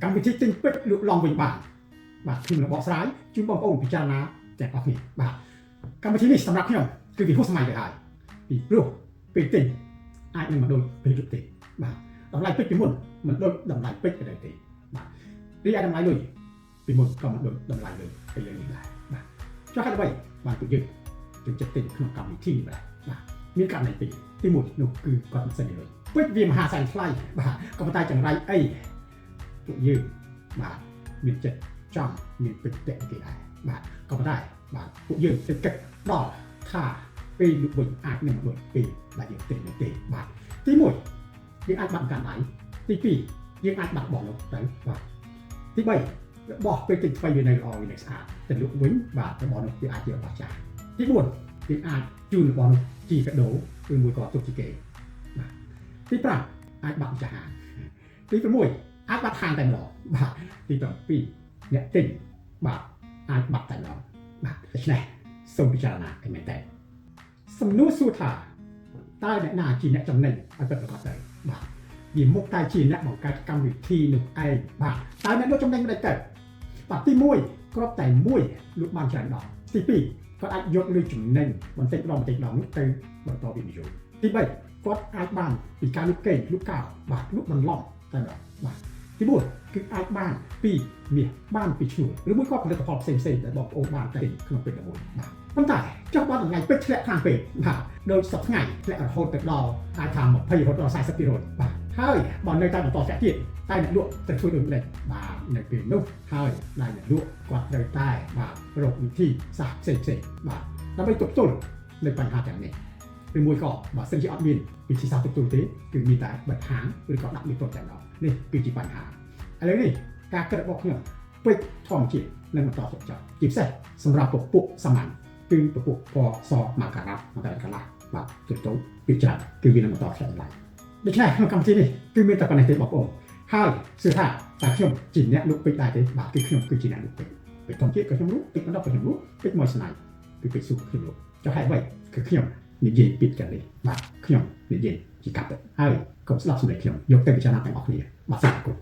កម្មវិធីទិញពេជ្រលក់ឡងវិញបាទខ្ញុំនឹងបកស្រាយជូនបងប្អូនពិចារណាទាំងអស់គ្នាបាទកម្មវិធីនេះសម្រាប់ខ្ញុំគឺវាហួសសម័យទៅហើយពីព្រោះពេលទិញអាចនឹងមិនដូចពេលលក់ទេបាទតម្លៃពេជ្រពីមុនមិនដូចតម្លៃពេជ្រទៅទេបាទរីឯតម្លៃលុយពីមុនក៏មិនដូចតម្លៃលុយពេលនេះដែរបាទចុះហេតុអ្វីបានពួកយើងចិត្តទិញក្នុងកម្មវិធីនេះបាទមានករណីពីរទី1នោះគឺគាត់មិនសិនលុយពេជ្រវាមហាសាលថ្លៃបាទក៏ប៉ុន្តែចង្រៃអីពួកយើងបាទមានចិត្តចង់មានពេជ្រតែគេដែរបាទក៏ប៉ុន្តែបាទពួកយើងគិតដល់ថាពេលលក់វិញអាចនឹងមិនដូចពេលដែលយើងទិញនោះទេបាទទី1យើងអាចបាត់កាន់ដៃទី2យើងអាចបាត់បង់នោះទៅបាទទី3របស់ពេលទិញថ្មីវានៅល្អវានៅស្អាតតែលក់វិញបាទរបស់នោះវាអាចជារបស់ចាស់ទី4យើងអាចជូនរបស់នោះជីកាដូឬមួយក៏ទុកជាគេបាទទី5អាចបាត់ចាស់ហាងទី6អាចបាត់ហាងតែម្ដងបាទទី7អ្នកទិញបាទអាចបាត់តែម្ដងបាទដូច្នេះសូមពិចារណាឲ្យមែនតើសំណួរសួរថាតើអ្នកណាជាអ្នកចំណេញឲ្យពិតប្រាកដទៅបាទវាមុខតែជាអ្នកបង្កើតកម្មវិធីនោះឯងបាទតើអ្នកនោះចំណេញមិនដែរទៅបាទទី1គ្រាប់តែមួយលក់បានច្រើនដងទី2គាត់អាចយកលុយចំណេញបន្តិចម្ដងនោះទៅបន្តវិនិយោគទី3គាត់អាចបានពីការលក់កេងលក់កោបាទលក់បន្លំតែម្ដងបាទទី4គឺអាចបានពីមាសបានពីឈ្នួលឬមួយក៏ផលិតផលផ្សេងៗដែលបងប្អូនបានទិញក្នុងពេលមួយបាទប៉ុន្តែចុះបើថ្ងៃពេជ្រធ្លាក់ខ្លាំងពេកបាទដោយសប្តាហ៍ថ្ងៃធ្លាក់រហូតទៅដល់អាចថា20%ដល់ 40% បាទហើយបើនៅតែបន្តធ្លាក់ទៀតតែអ្នកលក់ទៅធ្វើដូចម្ដេចបាទនៅពេលនោះហើយដែលអ្នកលក់គាត់ត្រូវតែបាទរកវិធីសាស្ត្រផ្សេងៗបាទដើម្បីទប់ទល់នៅបញ្ហាទាំងនេះឬមួយក៏បើសិនជាអត់មានវិធីសាស្ត្រទប់ទល់ទេគឺមានតែបិទហាងឬក៏ដាក់លិខិតតែម្ដងនេះគឺជាបញ្ហាឥឡូវនេះការគិតរបស់ខ្ញុំពេជ្រធម្មជាតិនឹងបន្តទុកចោលជាពិសេសសម្រាប់ពពួកសាមញ្ញគឺពពួកពណ៌សមកការ៉ាត់មកតែកន្លះបាទទៅពីច្រើនគឺវានឹងបន្តខ្លាំងឡើងដូច្នេះក្នុងកម្មវិធីនេះគឺមានតែប៉ុណ្ណេះទេបងប្អូនហើយសួរថាតើខ្ញុំជាអ្នកលក់ពេជ្រដែរទេបាទគឺខ្ញុំគឺជាអ្នកលក់ពេជ្រពេជ្រធម្មជាតិក៏ខ្ញុំលក់ពេជ្របណ្ដុះក៏ខ្ញុំលក់ពេជ្រមួយស្នៃគឺពេជ្រស៊ូខ្ញុំលក់ចុះហេតុអ្វីគឺខ្ញុំនិយាយពីទាំងនេះបាទខ្ញុំនិយាយជាកាប់ទៅហើយកុំស្ដាប់សម្លេងខ្ញុំយកទៅពិចារណាទាំងអស់គ្នាបាទសូមអរគុណ